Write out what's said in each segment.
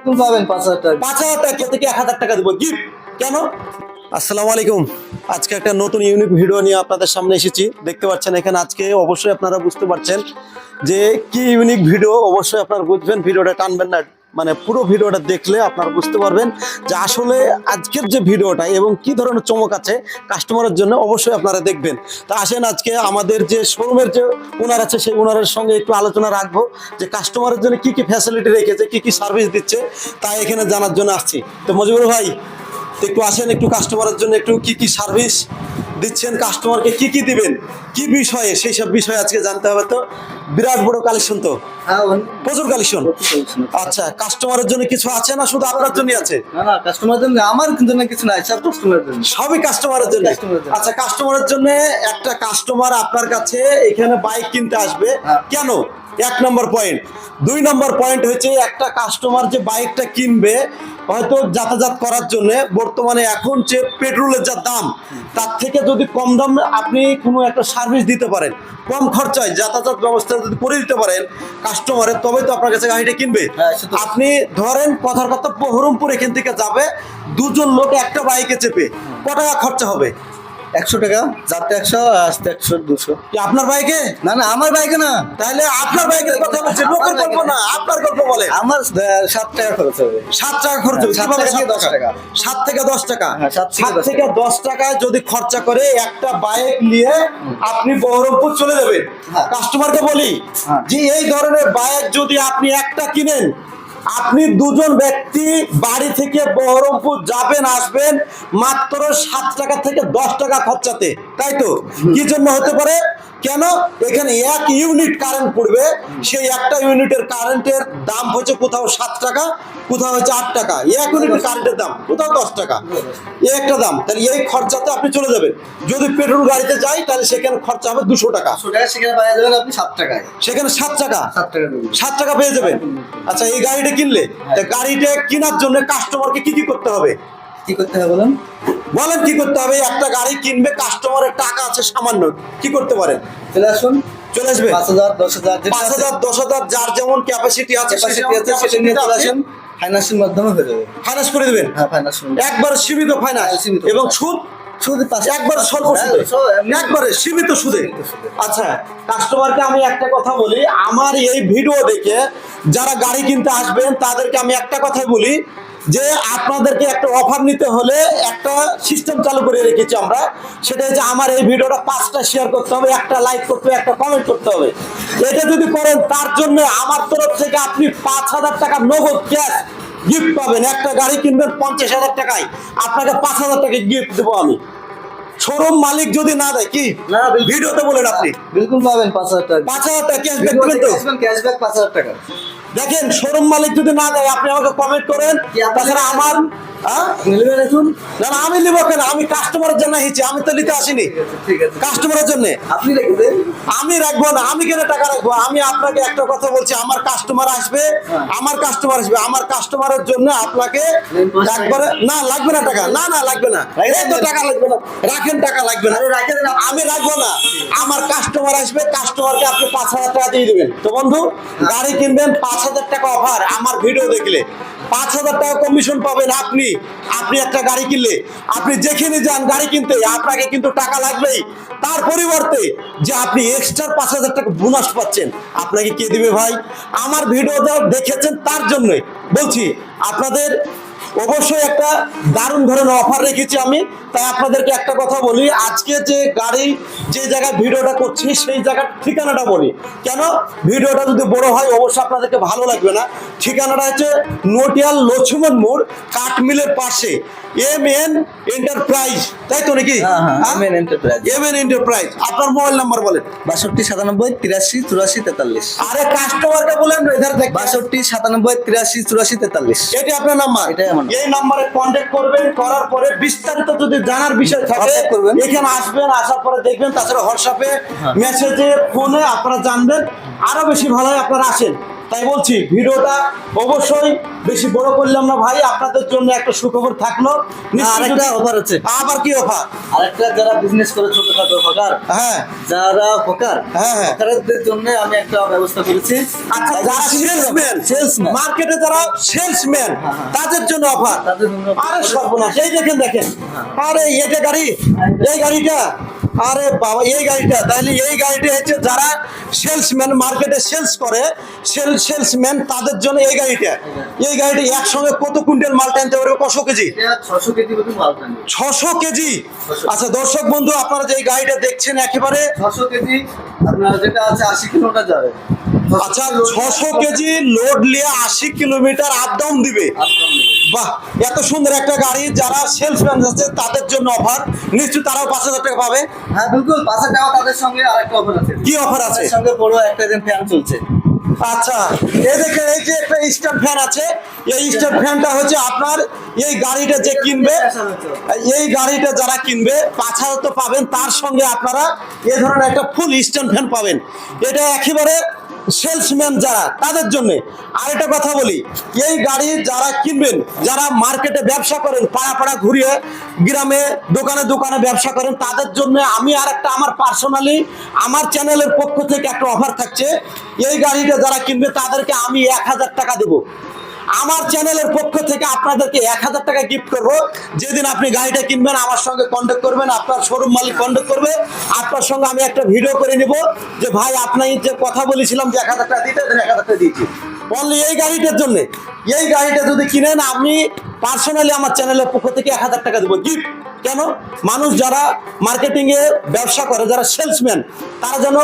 বিলকুল পাবেন 5,000 টাকা। 5,000 টাকা থেকে 1,000 টাকা দেবো গিফট। কেন? আসসালামু আলাইকুম। আজকে একটা নতুন ইউনিক ভিডিও নিয়ে আপনাদের সামনে এসেছি। দেখতে পাচ্ছেন এখানে আজকে অবশ্যই আপনারা বুঝতে পারছেন যে কি ইউনিক ভিডিও। অবশ্যই আপনারা বুঝবেন, ভিডিওটা টানবেন না, মানে পুরো ভিডিওটা দেখলে আপনারা বুঝতে পারবেন যে আসলে আজকের যে ভিডিওটা এবং কি ধরনের চমক আছে কাস্টমারের জন্য, অবশ্যই আপনারা দেখবেন। তা আসেন আজকে আমাদের যে শোরুমের যে ওনার আছে সেই ওনারের সঙ্গে একটু আলোচনা রাখবো যে কাস্টমারের জন্য কি কি ফ্যাসিলিটি রেখেছে, কি কি সার্ভিস দিচ্ছে, তাই এখানে জানার জন্য আসছি। তো মজিবুর ভাই একটু আসেন, একটু কাস্টমারের জন্য একটু কি কি সার্ভিস দিচ্ছেন, কাস্টমারকে কি কি দিবেন, কি বিষয়ে, সেই সব বিষয়ে আজকে জানতে হবে। তো বিরাট বড় কালেকশন, তো প্রচুর কালেকশন। আচ্ছা, কাস্টমারের জন্য কিছু আছে না শুধু আপনার জন্য আছে? না না, কাস্টমারের জন্য, আমার জন্য কিছু নাই, সব কাস্টমারের জন্য। সবই কাস্টমারের জন্য। আচ্ছা, কাস্টমারের জন্য একটা কাস্টমার আপনার কাছে এখানে বাইক কিনতে আসবে কেন? 1 নম্বর পয়েন্ট। 2 নম্বর পয়েন্ট হচ্ছে একটা কাস্টমার যে বাইকটা কিনবে হয়তো যাতায়াত করার জন্য, বর্তমানে এখন যে পেট্রোলের যা দাম তার থেকে যদি কম দামে আপনি কোনো একটা সার্ভিস দিতে পারেন, কম খরচায় যাতায়াত ব্যবস্থা যদি করে দিতে পারেন কাস্টমারের, তবে তো আপনার কাছে গাড়িটা কিনবে। আপনি ধরেন কথার কথা বহরমপুর এখান থেকে যাবে, 2 জন লোক একটা বাইকে চেপে কত টাকা খরচা হবে? 100 টাকা, যাতে 100, আসতে 100, 200। কি আপনার বাইকে? না না, আমার বাইকে না। তাহলে আপনার বাইকের কথা বলছি, লোকের গল্প না, আপনার গল্প বলে। আমার 7 টাকা খরচ হবে। 7 টাকা খরচ হবে। 7 কিভাবে? থেকে 10 টাকা। 7 থেকে 10 টাকা। হ্যাঁ, 7 থেকে 10 টাকায় যদি খরচা করে একটা বাইক নিয়ে আপনি বহরমপুর চলে যাবেন। কাস্টমারকে বলি যে এই ধরনের বাইক যদি আপনি একটা কিনেন, আপনি 2 জন ব্যক্তি বাড়ি থেকে বহরমপুর যাবেন আসবেন মাত্র 7 টাকা থেকে 10 টাকা খরচাতে, তাই তো? কি জন্য হতে পারে? কেন? এখানে 1 ইউনিট কারেন্ট পড়বে, সেই একটা ইউনিটের কারেন্টের দাম হচ্ছে কোথাও 7 টাকা, কোথাও হচ্ছে 8 টাকা। 1 ইউনিটের কারেন্টের দাম কোথাও 10 টাকা, এই একটা দাম। তাহলে এই খরচাতে আপনি চলে যাবেন। যদি পেট্রোল গাড়িতে যাই তাহলে সেখানে খরচা হবে 200 টাকা। 100 টাকা সেখানে পাওয়া যাবেন আপনি 7 টাকায়। সেখানে 7 টাকা, 7 টাকা দেবেন। 7 টাকা পেয়ে যাবেন। আচ্ছা, এই গাড়িটা কিনলে গাড়িটা কেনার জন্য কাস্টমারকে কি কি করতে হবে? কি করতে হবে বলেন? বলেন কি করতে হবে? একটা গাড়ি কিনবে, কাস্টমারের টাকা আছে সামান্য, কি করতে পারেন? চলে আসুন, চলে আসবে। 5,000, 10,000, 5,000, 10,000 যার যেমন ক্যাপাসিটি আছে সেটা নিয়ে চলে আসেন। ফাইন্যান্সের মাধ্যমে হয়ে যাবে। ফাইন্যান্স করে দেবেন। হ্যাঁ, ফাইন্যান্স একবার সীমিত ফাইন্যান্স সীমিত। এবং সুদ একবার স্বল্প সুদে, একবারে সীমিত সুদে। আচ্ছা, কাস্টমারকে আমি একটা কথা বলি, আমার এই ভিডিও দেখে যারা গাড়ি কিনতে আসবেন তাদেরকে আমি একটা কথাই বলি যে আপনাদেরকে একটা অফার নিতে হলে একটা সিস্টেম চালু করে রেখেছি আমরা। সেটা হচ্ছে আমার এই ভিডিওটা 5টা শেয়ার করতে হবে, একটা লাইক করতে হবে, একটা কমেন্ট করতে হবে। এটা যদি করেন তার জন্য আমার তরফ থেকে আপনি 5,000 টাকা নগদ ক্যাশ গিফট পাবেন। একটা গাড়ি কিনবেন 50,000 টাকায়, আপনাকে 5,000 টাকা গিফট দেবো আমি। শোরুম মালিক যদি না দেয়, কি না, ভিডিওতে বলেন আপনি বিলকুল পাবেন 5,000 টাকা। 5,000 টাকা ক্যাশব্যাক দেবেন তো? ক্যাশব্যাক 5,000 টাকা। দেখেন, শোরুম মালিক যদি না দেয় আপনি আমাকে কমেন্ট করেন। তাছাড়া আমার নেবেন এখন? না না, আমি নিব কেন? আমি কাস্টমারের জন্য এসেছি, আমি তো নিতে আসিনি। ঠিক আছে, কাস্টমারের জন্য আপনি রেখে দেন। আমি রাখবো না। আমি কেন টাকা রাখবো? আমি আপনাকে একটা কথা বলছি, আমার কাস্টমার আসবে, আমার কাস্টমার আসবে, আমার কাস্টমারের জন্য আপনাকে একবারে না লাগবে না টাকা, না না লাগবে না, এই তো টাকা লাগবে না, রাখেন, টাকা লাগবে না, আমি রাখবো না। আমার কাস্টমার আসবে, কাস্টমারকে আপনি 5,000 টাকা দিয়ে দিবেন। তো বন্ধু, গাড়ি কিনবেন 5,000 টাকা অফার, আমার ভিডিও দেখলে 5,000 টাকা কমিশন পাবেন আপনি। আপনি একটা গাড়ি কিনলে, আপনি যেখানে যান গাড়ি কিনতে, আপনাকে কিন্তু টাকা লাগবেই। তার পরিবর্তে যে আপনি এক্সট্রা 5,000 টাকা বোনাস পাচ্ছেন, আপনাকে কে দিবে ভাই? আমার ভিডিওটা দেখেছেন তার জন্যই বলছি। আপনাদের অবশ্যই একটা দারুণ ধরনের অফার রেখেছি আমি। তাই আপনাদেরকে একটা কথা বলি, আজকে যে গাড়ি যে জায়গায় ভিডিওটা করছি সেই জায়গার ঠিকানাটা বলি। কেন? ভিডিওটা যদি বড় হয় অবশ্যই আপনাদেরকে ভালো লাগবে না। ঠিকানাটা হচ্ছে নটিয়াল লক্ষ্মণ মোড়, কাঠমিলের পাশে, MN এন্টারপ্রাইজ, তাই তো নাকি? MN enterprise. MN enterprise. আপনার মোবাইল নাম্বার বলেন। 62 97 83 84 43। আরে কাস্টমারকে বলেন এধার থেকে। 62 97 83 84 43। এটি আপনার নাম্বার। এটাই আমার। এই নাম্বারে কন্ট্যাক্ট করবেন, করার পরে বিস্তারিত যদি জানার বিষয় থাকে করবেন, এখানে আসবেন, আসার পরে দেখবেন। তাছাড়া হোয়াটসঅ্যাপে মেসেজে ফোনে আপনারা জানবেন, আরো বেশি ভালো হয় আপনারা আসেন। তাই বলছি ভিডিওটা অবশ্যই বেশি বড় করলাম না ভাই, আপনাদের জন্য একটা সুখবর থাকলো। আরেকটা অফার আছে, আবার কি অফার? আরেকটা যারা বিজনেস করে ছোটখাটো হকার, হ্যাঁ যারা হকার, হ্যাঁ, হ্যাঁ। হকারদের জন্য আমি একটা ব্যবস্থা করেছি। আচ্ছা, যারা সেলসম্যান, মার্কেটে যারা সেলসম্যান, তাদের জন্য অফার। তাদের জন্য আরে সর্বনাশ, এই দেখেন, আরে এটা গাড়ি, এই গাড়িটা, আরে বাবা এই গাড়িটা, তাহলে এই গাড়িটা হচ্ছে যারা সেলসম্যান, মার্কেটে সেলস করে, সেলসম্যান, তাদের জন্য এই গাড়িটা একসঙ্গে কত কুইন্টাল মাল টানতে পারবে, কত কেজি? 600 কেজি মতো মাল টানবে। 600 কেজি। আচ্ছা দর্শক বন্ধু, আপনারা যে এই গাড়িটা দেখছেন একেবারে 600 কেজি আপনার যেটা আছে 80 কিলোমিটার যাবে। আচ্ছা 600 কেজি লোড নিয়ে 80 কিলোমিটার আপ ডাউন দিবে। বাহ, এত সুন্দর একটা গাড়ি, যারা সেলসম্যান আছে তাদের জন্য অফার। নিশ্চয় তারাও 5000 টাকা পাবে। হ্যাঁ বিলকুল 5000 টাকা। তাদের সঙ্গে আরেকটা অফার আছে। কি অফার আছে? তাদের সঙ্গে বড় একটা ফ্যান চলছে। আচ্ছা, এই দেখেন, এই যে একটা স্ট্যান্ড ফ্যান আছে, এই স্ট্যান্ড ফ্যানটা হচ্ছে আপনার এই গাড়িটা যে কিনবে, এই গাড়িটা যারা কিনবে 5000 তো পাবেন, তার সঙ্গে আপনারা এই ধরনের একটা ফুল স্ট্যান্ড ফ্যান পাবেন। এটা একেবারে সেলসম্যান যারা, তাদের জন্য। আর একটা কথা বলি, এই গাড়ি যারা কিনবেন, যারা মার্কেটে ব্যবসা করেন, পাড়া পাড়া ঘুরিয়ে গ্রামে দোকানে দোকানে ব্যবসা করেন, তাদের জন্য আমি আর একটা আমার পার্সোনালি আমার চ্যানেলের পক্ষ থেকে একটা অফার থাকছে। এই গাড়িটা যারা কিনবে তাদেরকে আমি 1000 টাকা দেবো। আমার চ্যানেলের পক্ষ থেকে আপনাদেরকে 1000 টাকা গিফট করবো। যেদিন আপনি গাড়িটা কিনবেন আমার সঙ্গে কন্ট্যাক্ট করবেন, আপনার শোরুম মালিক কন্ট্যাক্ট করবে, আপনার সঙ্গে আমি একটা ভিডিও করে নিব যে ভাই আপনি যে কথা বলেছিলাম যে 1000 টাকা দিতে, 1000 টাকা দিয়েছি অনলি এই গাড়িটার জন্য। এই গাড়িটা যদি কিনেন আমি পার্সোনালি আমার চ্যানেলের পক্ষ থেকে 1000 টাকা দেবো গিফট। কেন? মানুষ যারা মার্কেটিং এ ব্যবসা করে, যারা সেলসম্যান, তারা যেন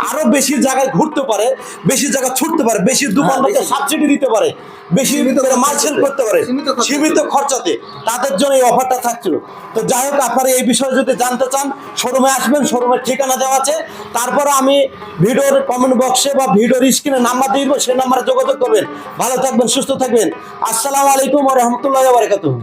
আরো বেশি জায়গায় ঘুরতে পারে, বেশি জায়গায় ছুটতে পারে, বেশি দোকানদারকে সাবসিডি দিতে পারে, বেশি মাল সেল করতে পারে সীমিত খরচাতে, তাদের জন্য এই অফারটা থাকছিল। তো যাই হোক, আপনারা এই বিষয়ে যদি জানতে চান শোরুমে আসবেন, শোরুমের ঠিকানা দেওয়া আছে। তারপরে আমি ভিডিওর কমেন্ট বক্সে বা ভিডিওর স্ক্রিনে নাম্বার দিয়ে দেবো, সেই নাম্বারে যোগাযোগ করবেন। ভালো থাকবেন, সুস্থ থাকবেন। আসসালামু আলাইকুম ওয়া রাহমাতুল্লাহি ওয়া বারাকাতুহু।